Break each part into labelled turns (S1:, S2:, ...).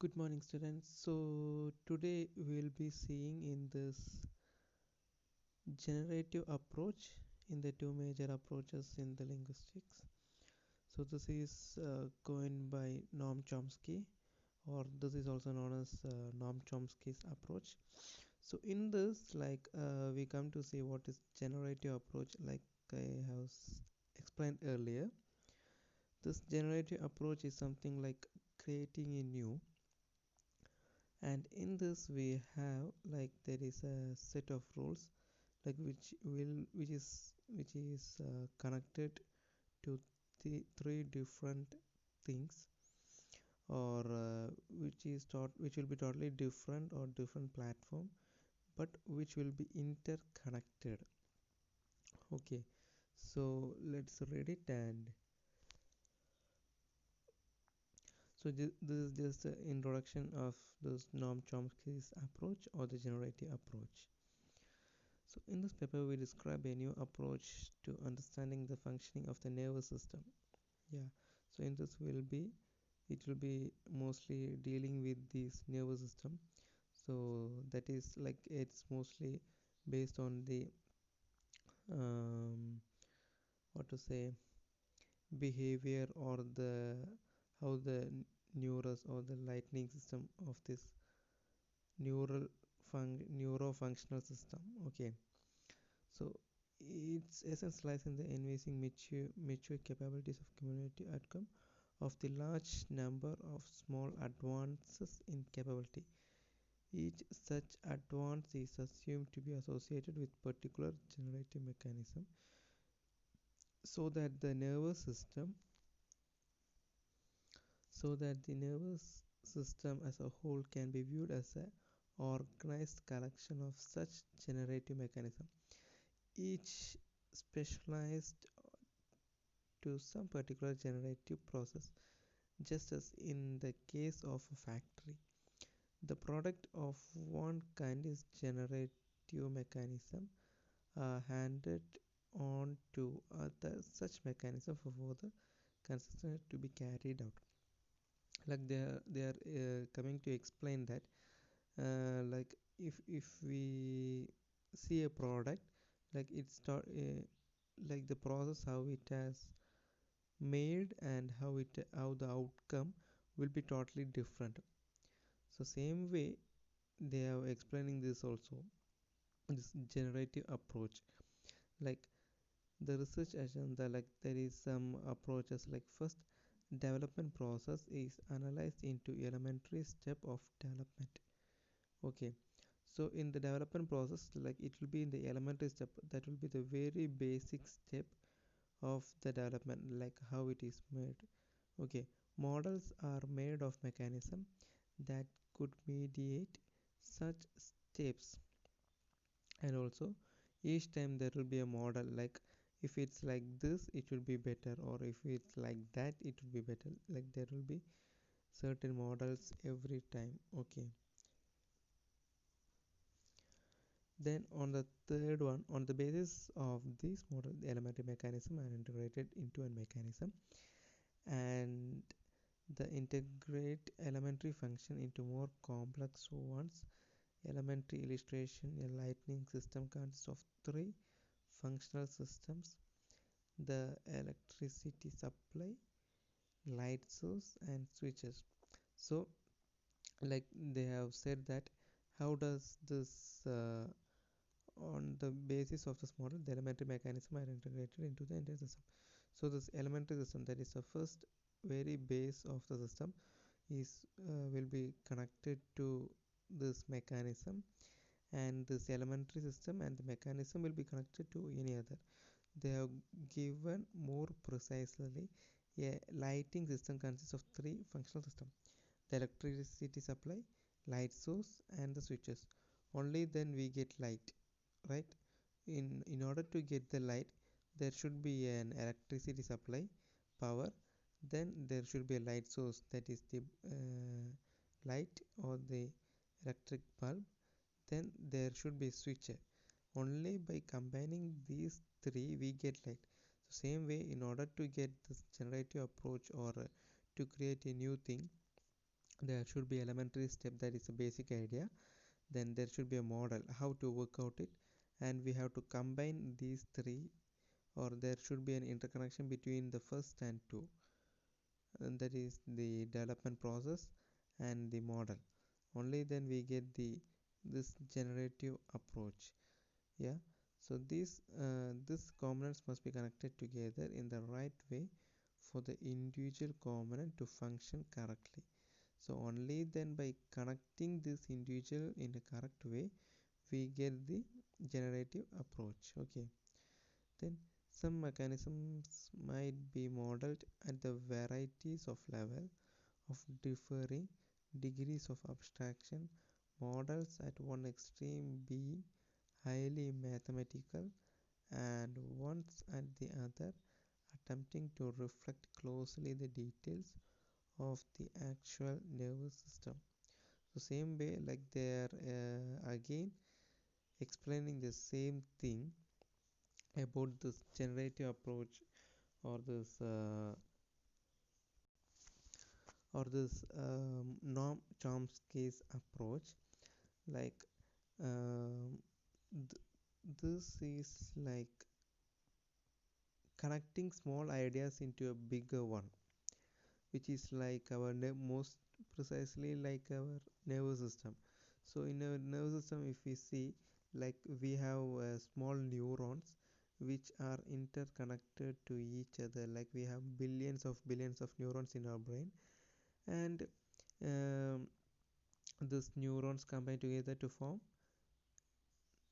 S1: Good morning, students. So, today we'll be seeing in this generative approach in the two major approaches in the linguistics. So, this is coined by Noam Chomsky, or this is also known as Noam Chomsky's approach. So, in this, we come to see what is generative approach, like I have explained earlier. This generative approach is something like creating a new, and in this we have like there is a set of rules like which is connected to the three different things, or which will be totally different or different platform, but which will be interconnected. Okay, so let's read it. And so this is just the introduction of this Noam Chomsky's approach or the generative approach. So in this paper we describe a new approach to understanding the functioning of the nervous system. Yeah. So in this it will be mostly dealing with this nervous system. So that is like it's mostly based on the um, what to say behavior, or the how the neurons or the lightning system of this neural neurofunctional system. Okay. So its essence lies in the enhancing mature capabilities of community outcome of the large number of small advances in capability. Each such advance is assumed to be associated with particular generative mechanism, so that the nervous system so that the nervous system as a whole can be viewed as a organized collection of such generative mechanism, each specialized to some particular generative process, just as in the case of a factory. The product of one kind is generative mechanism, handed on to other such mechanism for further consistent to be carried out. Like they are coming to explain that like if we see a product, like it start like the process how it has made and how the outcome will be totally different. So same way they are explaining this also, this generative approach. Like the research agenda, like there is some approaches, like first development process is analyzed into elementary step of development. Okay, so in the development process, like it will be in the elementary step, that will be the very basic step of the development, like how it is made. Okay, models are made of mechanism that could mediate such steps, and also each time there will be a model, like if it's like this it will be better, or if it's like that it will be better, like there will be certain models every time. Okay, then on the third one, on the basis of this model, the elementary mechanism are integrated into a mechanism, and the integrate elementary function into more complex ones. Elementary illustration: a lightning system consists of three functional systems: the electricity supply, light source, and switches. So like they have said that how does this on the basis of this model, the elementary mechanism are integrated into the entire system. So this elementary system, that is the first very base of the system, is will be connected to this mechanism, and this elementary system and the mechanism will be connected to any other. They have given more precisely a lighting system consists of three functional systems: the electricity supply, light source, and the switches. Only then we get light, right? In order to get the light, there should be an electricity supply power, then there should be a light source, that is the light or the electric bulb, then there should be a switcher. Only by combining these three we get light. So same way, in order to get this generative approach, or to create a new thing, there should be elementary step, that is a basic idea. Then there should be a model how to work out it, and we have to combine these three, or there should be an interconnection between the first and two, and that is the development process and the model. Only then we get this generative approach. Yeah, so these components must be connected together in the right way for the individual component to function correctly. So only then by connecting this individual in a correct way we get the generative approach. Okay, then some mechanisms might be modeled at the varieties of level of differing degrees of abstraction, models at one extreme being highly mathematical and ones at the other attempting to reflect closely the details of the actual nervous system. So same way, like they are again explaining the same thing about this generative approach, or this Noam Chomsky's approach. Like um, th- this is like connecting small ideas into a bigger one, which is like our most precisely like our nervous system. So in our nervous system, if we see, like we have small neurons which are interconnected to each other, like we have billions of neurons in our brain, and um, these neurons combine together to form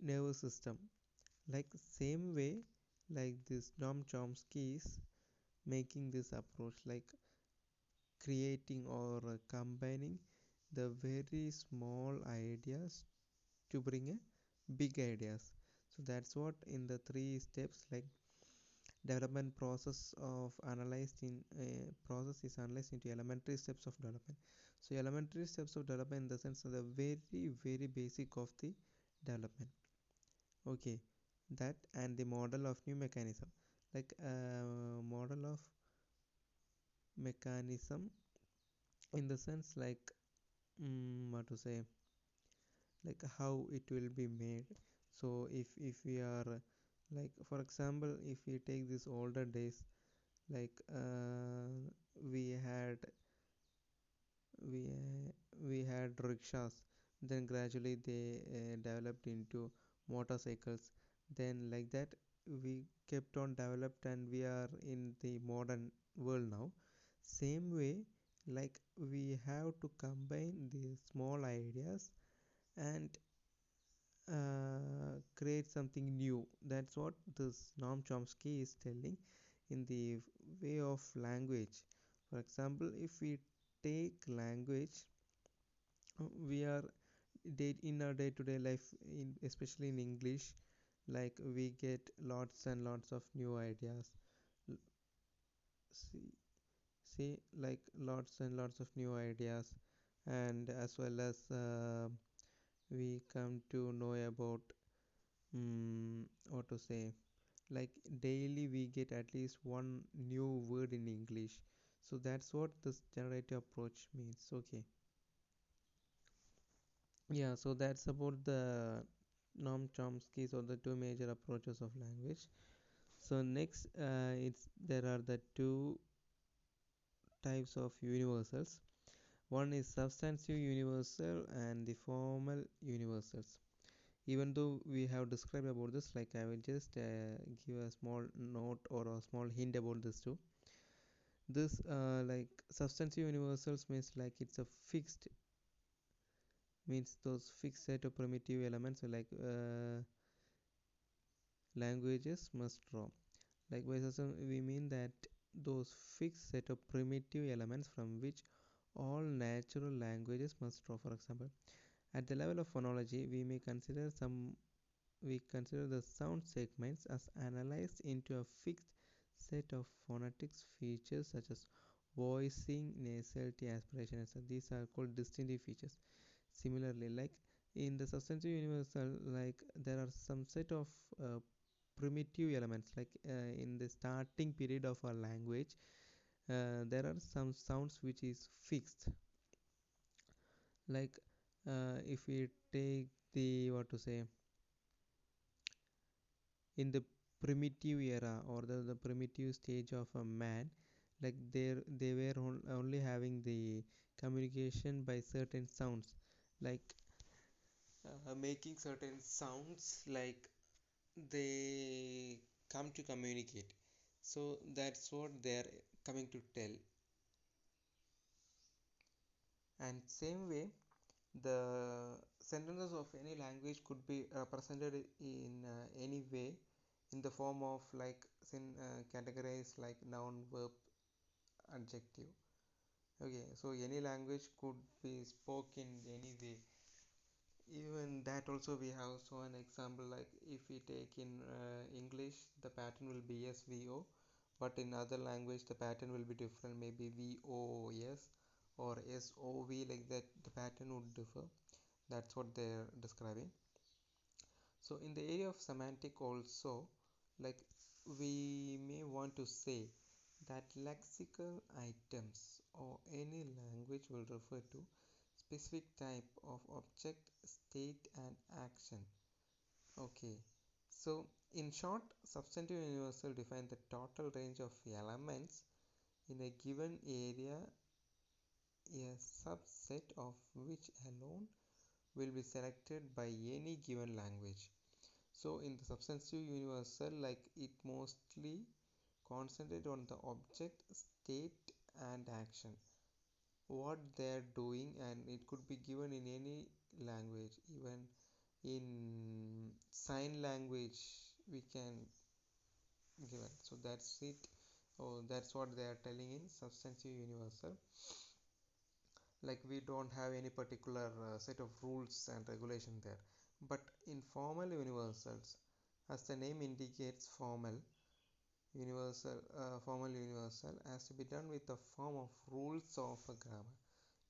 S1: nervous system. Like same way, like this Noam Chomsky is making this approach, like creating or combining the very small ideas to bring a big ideas. So that's what in the three steps, like development process of analyzed in process is analyzed into elementary steps of development. So elementary steps of development in the sense of the very basic of the development. Okay, that and the model of new mechanism, like model of mechanism in the sense like what to say, like how it will be made. So if we are like for example, if we take this older days, like we had we had rickshaws, then gradually they developed into motorcycles, then like that we kept on developed and we are in the modern world now. Same way, like we have to combine these small ideas and create something new. That's what this Noam Chomsky is telling in the way of language. For example, if we take language, we are in our day-to-day life, especially in English, like we get lots and lots of new ideas. L- See, see, like lots and lots of new ideas, and as well as we come to know about what to say, like daily we get at least one new word in English. So that's what this generative approach means. Okay, yeah, so that's about the Noam Chomsky's, or the two major approaches of language. So next, it's there are the two types of universals. One is substantive universal and the formal universals. Even though we have described about this, like I will just give a small note or a small hint about this too. This like substantive universals means like it's a fixed, means those fixed set of primitive elements, so like languages must draw. Like by system we mean that those fixed set of primitive elements from which all natural languages must draw. For example, at the level of phonology, we consider the sound segments as analyzed into a fixed set of phonetics features such as voicing, nasality, aspiration, etc. These are called distinctive features. Similarly, like in the substantive universal, like there are some set of uh, primitive elements, like in the starting period of our language, there are some sounds which is fixed, Like if we take the what to say, in the primitive era or the primitive stage of a man, like they were only having the communication by certain sounds, like making certain sounds, like they come to communicate. So that's what they're coming to tell. And same way, the sentences of any language could be represented in any way in the form of like categorized like noun, verb, adjective. Okay, so any language could be spoken any way. Even that also we have so an example, like if we take in English, the pattern will be SVO, but in other language the pattern will be different, maybe VOS or SOV, like that the pattern would differ. That's what they're describing. So in the area of semantic also, like we may want to say that lexical items or any language will refer to specific type of object, state and action. Okay, so in short, substantive universal define the total range of elements in a given area, a subset of which alone will be selected by any given language. So in the substantive universal, like it mostly concentrate on the object, state and action, what they are doing, and it could be given in any language, even in sign language we can given. So that's it. Oh, that's what they are telling in substantive universal. Like we don't have any particular set of rules and regulation there. But in formal universals, as the name indicates, formal universal has to be done with the form of rules of a grammar.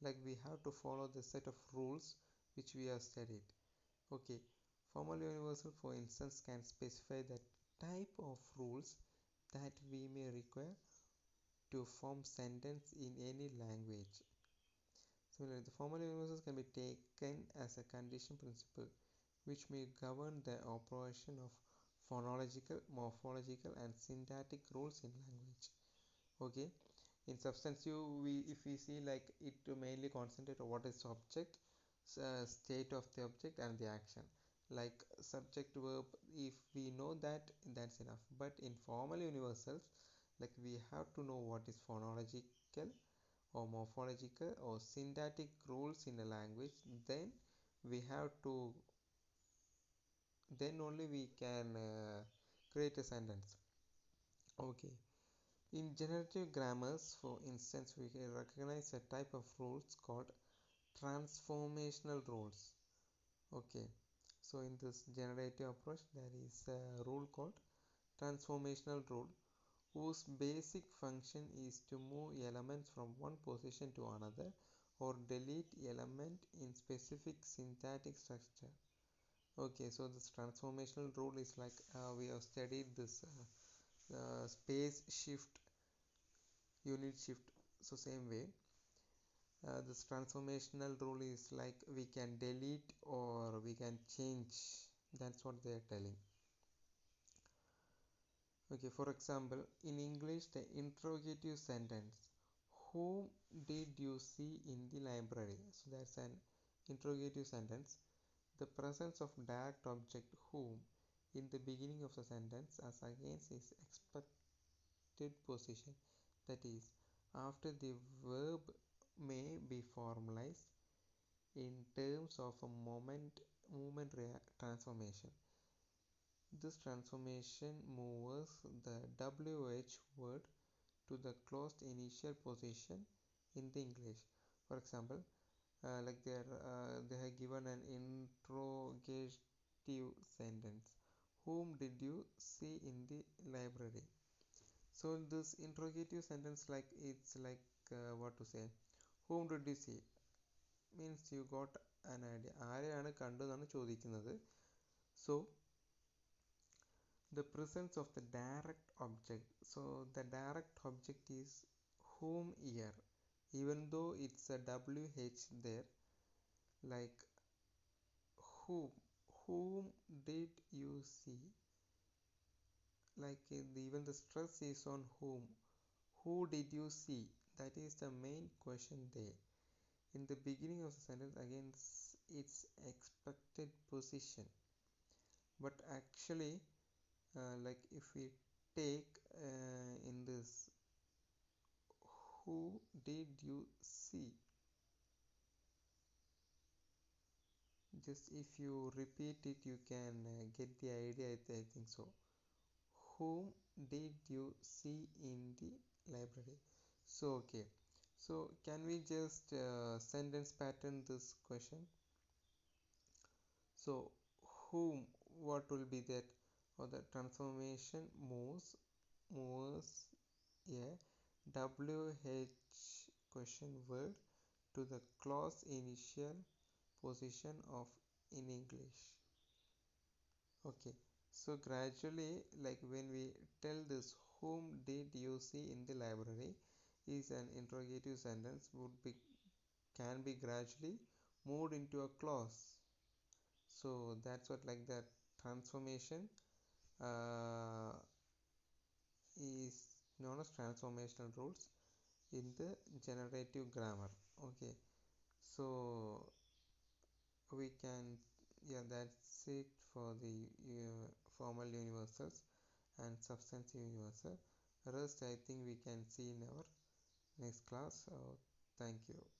S1: Like we have to follow the set of rules which we have studied. Okay, formal universal for instance can specify the type of rules that we may require to form sentence in any language. Similarly, the formal universals can be taken as a condition principle which may govern the operation of phonological, morphological and syntactic rules in language. Okay, in substantive, if we see, like it to mainly concentrate on what is object, state of the object and the action. Like subject verb, if we know that, that's enough. But in formal universals, like we have to know what is phonological or morphological or syntactic rules in a language, then we have to, then only we can create a sentence. Okay, in generative grammars for instance, we can recognize a type of rules called transformational rules. Okay, so in this generative approach there is a rule called transformational rule, whose basic function is to move elements from one position to another or delete element in specific syntactic structure. Okay, so this transformational rule is like we have studied this space shift, unit shift. So same way, this transformational rule is like we can delete or we can change. That's what they are telling. Okay, for example, in English, the interrogative sentence, whom did you see in the library? So that's an interrogative sentence. The presence of direct object whom in the beginning of the sentence as against its expected position, that is, after the verb, may be formalized in terms of a movement transformation. This transformation moves the WH word to the closed initial position in the English. For example, like they have given an interrogative sentence. Whom did you see in the library? So this interrogative sentence, like it's like what to say? Whom did you see? Means you got an idea. ആരെയാണ് കണ്ടതെന്നാണ് ചോദിക്കുന്നത്. So the presence of the direct object. So the direct object is whom here, even though it's a WH there, like whom whom did you see, like even the stress is on who did you see, that is the main question there. In the beginning of the sentence again its expected position, but actually like if we take in this who did you see, just if you repeat it you can get the idea. I think so. Whom did you see in the library? So okay, so can we just sentence pattern this question? So whom, what will be that, or the transformation moves a WH question word to the clause initial position of in English. Okay, so gradually, like when we tell this whom did you see in the library is an interrogative sentence would be can be gradually moved into a clause. So that's what like that transformation uh, is known as transformational rules in the generative grammar. Okay, so we can, yeah, that's it for the formal universals and substantive universal. Rest I think we can see in our next class. So thank you.